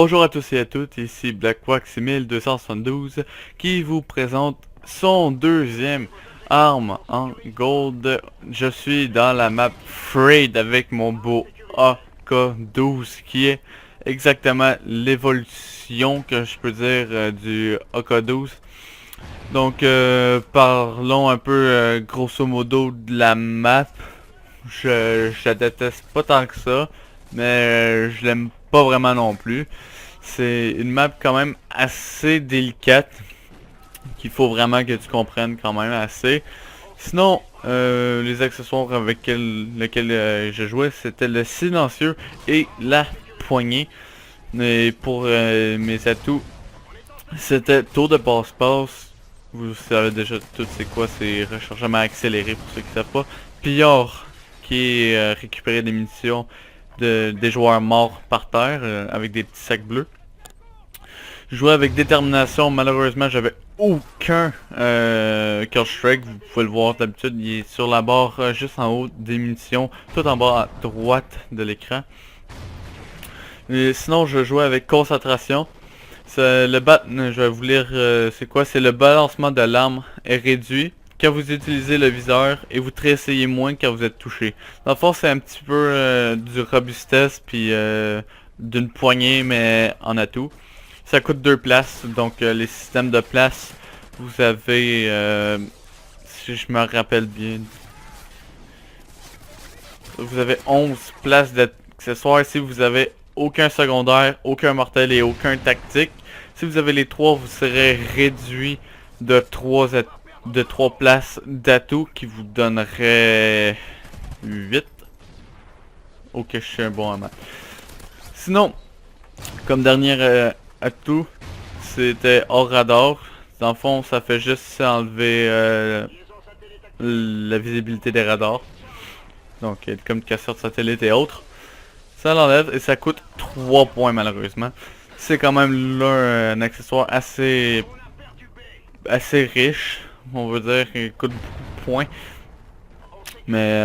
Bonjour à tous et à toutes, ici BlackWax 1272 qui vous présente son deuxième arme en gold. Je suis dans la map Frayed avec mon beau AK-12 qui est exactement l'évolution que je peux dire du AK-12. Donc parlons un peu grosso modo de la map. Je la déteste pas tant que ça, mais je l'aime pas vraiment non plus. C'est une map quand même assez délicate, qu'il faut vraiment que tu comprennes quand même assez. Sinon, les accessoires avec lesquels je jouais, c'était le silencieux et la poignée. Mais pour mes atouts, c'était tour de passe-passe. Vous savez déjà tout c'est quoi, c'est rechargement accéléré pour ceux qui savent pas. Pillard, qui est récupérer des munitions des joueurs morts par terre avec des petits sacs bleus. Je jouais avec détermination, malheureusement j'avais aucun Kill Strike, vous pouvez le voir d'habitude, il est sur la barre juste en haut des munitions, tout en bas à droite de l'écran. Sinon je jouais avec concentration. Je vais vous lire c'est quoi, c'est le balancement de l'arme est réduit quand vous utilisez le viseur et vous tressaillez moins quand vous êtes touché. Dans le fond c'est un petit peu du robustesse puis d'une poignée mais en atout. Ça coûte 2 places, donc les systèmes de place, vous avez, si je me rappelle bien, vous avez 11 places d'accessoires. Ici vous avez aucun secondaire, aucun mortel et aucun tactique. Si vous avez les 3, vous serez réduit de 3 places d'atout qui vous donnerait 8. Ok, je suis un bon amant. Sinon, comme dernier atout, c'était hors radar. Dans le fond, ça fait juste enlever la visibilité des radars. Donc, comme casseur de satellite et autres. Ça l'enlève et ça coûte 3 points malheureusement. C'est quand même là un accessoire assez riche. On veut dire qu'il coûte beaucoup de points. Mais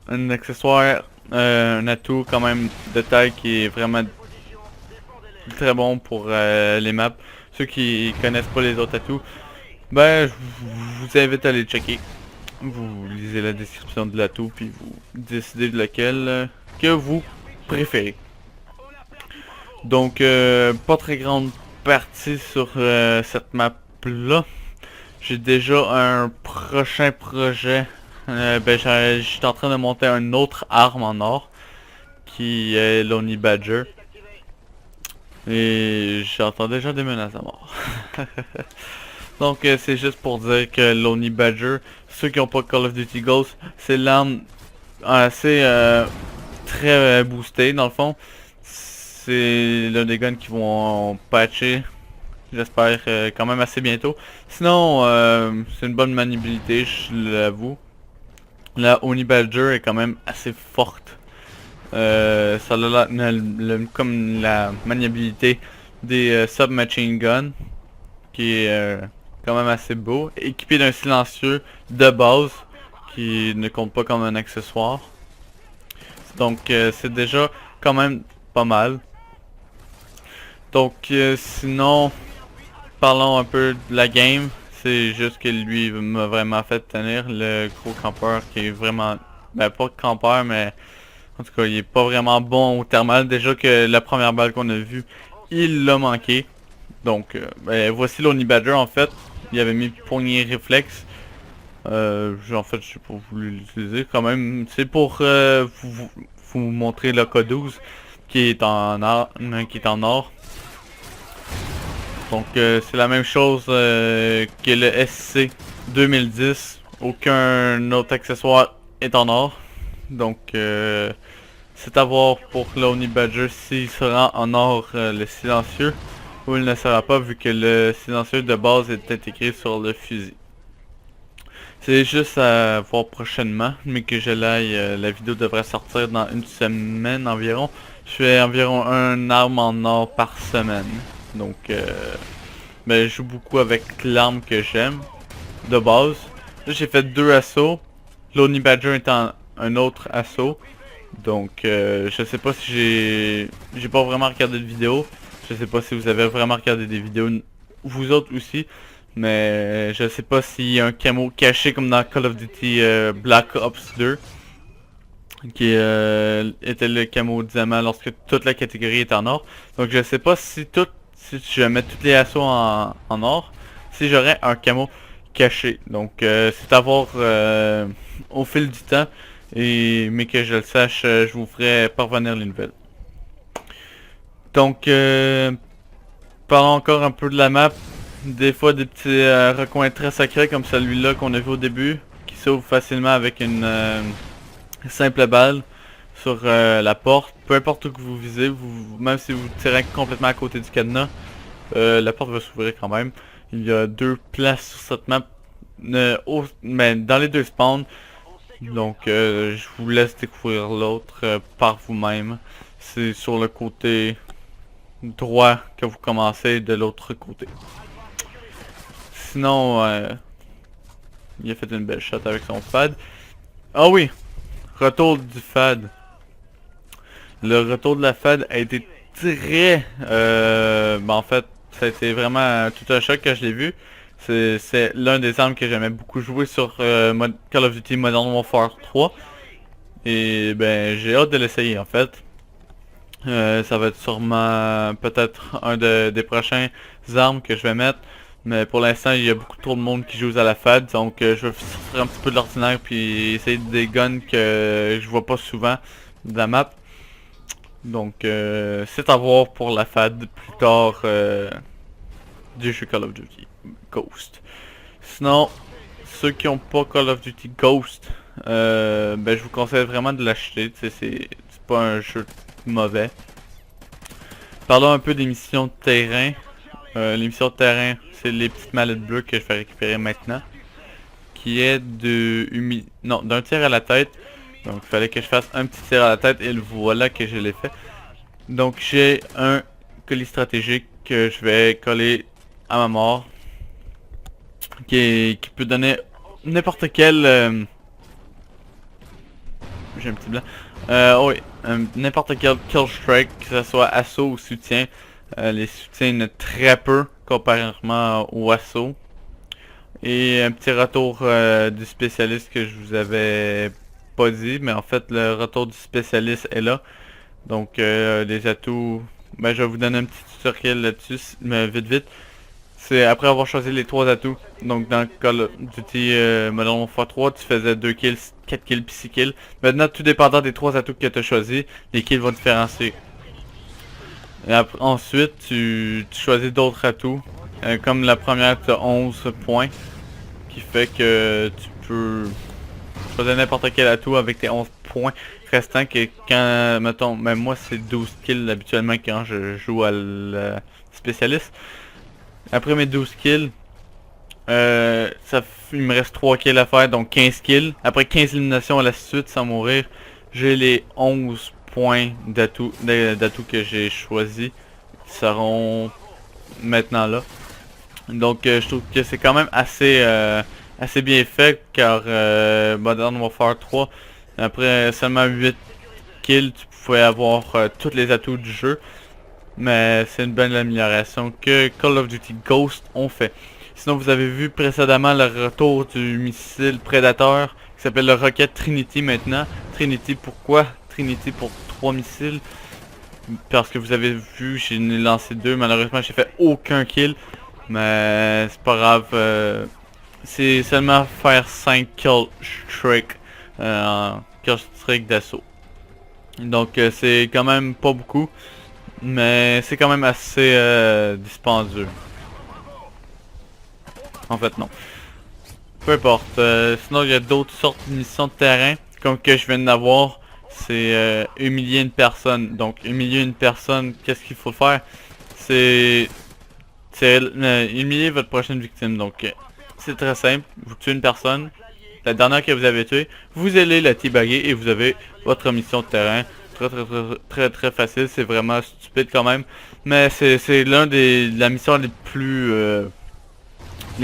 un accessoire, un atout quand même de taille qui est vraiment très bon pour les maps. Ceux qui connaissent pas les autres atouts, ben je vous invite à les checker. Vous lisez la description de l'atout puis vous décidez de lequel que vous préférez. Donc pas très grande partie sur cette map là. J'ai déjà un prochain projet. Je suis en train de monter une autre arme en or qui est l'Oni Badger. Et j'entends déjà des menaces à mort. Donc c'est juste pour dire que l'Oni Badger, ceux qui n'ont pas Call of Duty Ghost, c'est l'arme assez très boostée dans le fond. C'est l'un des guns qui vont patcher, j'espère quand même assez bientôt. Sinon c'est une bonne maniabilité, je l'avoue. La Oni Badger est quand même assez forte. Ça a comme la maniabilité des submachine guns, qui est quand même assez beau, équipé d'un silencieux de base qui ne compte pas comme un accessoire. Donc c'est déjà quand même pas mal. Donc sinon, parlons un peu de la game. C'est juste que lui m'a vraiment fait tenir, le gros campeur qui est vraiment, ben pas campeur mais en tout cas il est pas vraiment bon au thermal. Déjà que la première balle qu'on a vue, il l'a manqué. Donc ben, voici l'Oni Badger en fait. Il avait mis poignée réflexe. En fait je sais pas voulu l'utiliser quand même. C'est pour vous montrer le K12 qui est en or. Donc c'est la même chose que le SC 2010. Aucun autre accessoire est en or. Donc c'est à voir pour l'Oni Badger s'il sera en or le silencieux ou il ne sera pas vu que le silencieux de base est intégré sur le fusil. C'est juste à voir prochainement, mais que je l'aille, la vidéo devrait sortir dans une semaine environ. Je fais environ un arme en or par semaine. Donc ben, je joue beaucoup avec l'arme que j'aime de base. Là j'ai fait 2 assauts. L'Oni Badger étant un autre assaut. Donc je sais pas si j'ai pas vraiment regardé de vidéo. Je sais pas si vous avez vraiment regardé des vidéos vous autres aussi. Mais je sais pas s'il y a un camo caché comme dans Call of Duty Black Ops 2. Qui était le camo diamant lorsque toute la catégorie est en or. Donc je sais pas si je mets tous les assauts en or, si j'aurais un camo caché. Donc c'est à voir au fil du temps. Mais que je le sache, je vous ferai parvenir les nouvelles. Donc parlons encore un peu de la map. Des fois des petits recoins très secrets comme celui-là qu'on a vu au début, qui s'ouvre facilement avec une simple balle sur la porte. Peu importe où que vous visez, même si vous tirez complètement à côté du cadenas, la porte va s'ouvrir quand même. Il y a deux places sur cette map, mais dans les deux spawns. Donc je vous laisse découvrir l'autre par vous-même. C'est sur le côté droit que vous commencez de l'autre côté. Sinon, il a fait une belle shot avec son FAD. Ah oui, retour du FAD. Le retour de la FAD a été très... en fait, ça a été vraiment tout un choc quand je l'ai vu. C'est l'un des armes que j'aimais beaucoup jouer sur Call of Duty Modern Warfare 3. Et ben j'ai hâte de l'essayer en fait. Ça va être sûrement peut-être un des prochains armes que je vais mettre. Mais pour l'instant, il y a beaucoup trop de monde qui joue à la FAD. Donc je vais sortir un petit peu de l'ordinaire puis essayer des guns que je vois pas souvent de la map. Donc c'est à voir pour la FAD plus tard du jeu Call of Duty Ghost. Sinon, ceux qui ont pas Call of Duty Ghost, ben je vous conseille vraiment de l'acheter. C'est pas un jeu mauvais. Parlons un peu des missions de terrain. Les missions de terrain, c'est les petites mallettes bleues que je vais récupérer maintenant. Qui est d'un tir à la tête. Donc il fallait que je fasse un petit tir à la tête et voilà que je l'ai fait. Donc j'ai un colis stratégique que je vais coller à ma mort. Qui peut donner n'importe quel... j'ai un petit blanc. Oh oui, n'importe quel kill strike, que ce soit assaut ou soutien. Les soutiens très peu comparément au assaut. Et un petit retour du spécialiste que je vous avais pas dit, mais en fait le retour du spécialiste est là. Donc les atouts, ben je vais vous donner un petit tutoriel là-dessus, mais vite. C'est après avoir choisi les 3 atouts. Donc dans Call of Duty Modern Warfare 3, tu faisais 2 kills, 4 kills puis 6 kills. Maintenant, tout dépendant des 3 atouts que tu as choisis, les kills vont différencier. Et ensuite, tu choisis d'autres atouts. Comme la première, tu as 11 points. Qui fait que tu peux choisir n'importe quel atout avec tes 11 points restants. Que quand, mettons, même moi c'est 12 kills habituellement quand je joue à le spécialiste. Après mes 12 kills, il me reste 3 kills à faire, donc 15 kills. Après 15 éliminations à la suite sans mourir, j'ai les 11 points d'atout que j'ai choisi qui seront maintenant là. Donc je trouve que c'est quand même assez bien fait car Modern Warfare 3, après seulement 8 kills, tu pouvais avoir tous les atouts du jeu. Mais c'est une bonne amélioration que Call of Duty Ghost ont fait. Sinon vous avez vu précédemment le retour du missile Predator qui s'appelle le Rocket Trinity maintenant. Trinity pourquoi? Trinity pour 3 missiles. Parce que vous avez vu, j'ai lancé 2, malheureusement j'ai fait aucun kill. Mais c'est pas grave, c'est seulement faire 5 kill streak d'assaut. Donc c'est quand même pas beaucoup. Mais c'est quand même assez dispendieux. En fait non. Peu importe. Sinon il y a d'autres sortes de missions de terrain. Comme que je viens d'avoir. C'est humilier une personne. Donc humilier une personne, qu'est-ce qu'il faut faire? C'est humilier votre prochaine victime. Donc c'est très simple. Vous tuez une personne. La dernière que vous avez tuée, vous allez la teabagger et vous avez votre mission de terrain. Très facile, c'est vraiment stupide quand même, mais c'est l'un des la mission les plus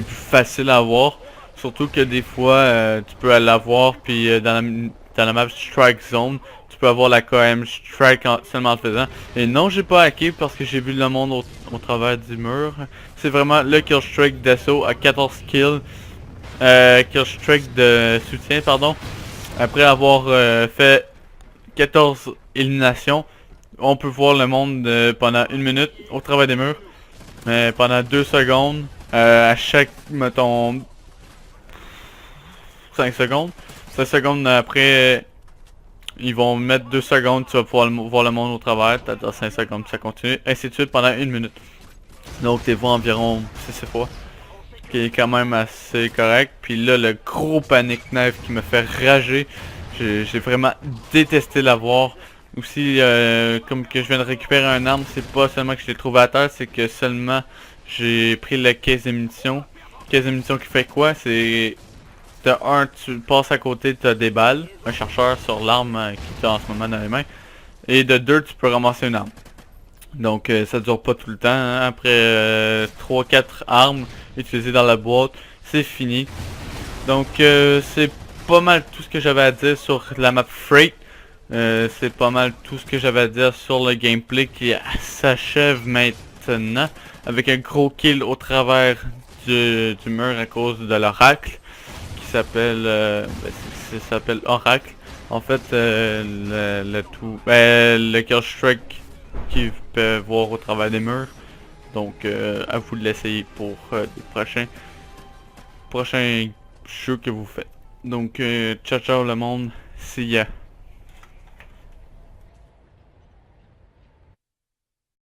faciles à avoir, surtout que des fois tu peux l'avoir puis dans la map Strike Zone, tu tu peux avoir la KM Strike seulement en le faisant. Et non, j'ai pas hacké parce que j'ai vu le monde au travers du mur. C'est vraiment le kill streak d'assaut à 14 kills. Kill streak de soutien, pardon. Après avoir fait 14 éliminations, on peut voir le monde pendant 1 minute au travers des murs. Mais pendant 2 secondes, à chaque, mettons, 5 secondes. 5 secondes après, ils vont mettre 2 secondes, tu vas pouvoir voir le monde au travers, t'as 5 secondes, ça continue, ainsi de suite pendant 1 minute. Donc t'es vois environ 6 fois, qui est quand même assez correct. Puis là, le gros panic knife qui me fait rager, j'ai vraiment détesté l'avoir. Aussi, comme que je viens de récupérer un arme, c'est pas seulement que je l'ai trouvé à terre, c'est que seulement j'ai pris la caisse de munitions. Caisse de munitions qui fait quoi? C'est... De un, tu passes à côté, tu as des balles, un chercheur sur l'arme qui t'a en ce moment dans les mains. Et de deux, tu peux ramasser une arme. Donc ça dure pas tout le temps, hein. Après 3-4 armes utilisées dans la boîte, c'est fini. Donc c'est pas mal tout ce que j'avais à dire sur la map Freight. C'est pas mal tout ce que j'avais à dire sur le gameplay qui s'achève maintenant. Avec un gros kill au travers du mur à cause de l'oracle. Qui s'appelle ça s'appelle Oracle. En fait le kill strike qui peut voir au travers des murs. Donc à vous de l'essayer pour les prochains jeux que vous faites. Donc ciao ciao le monde, see ya.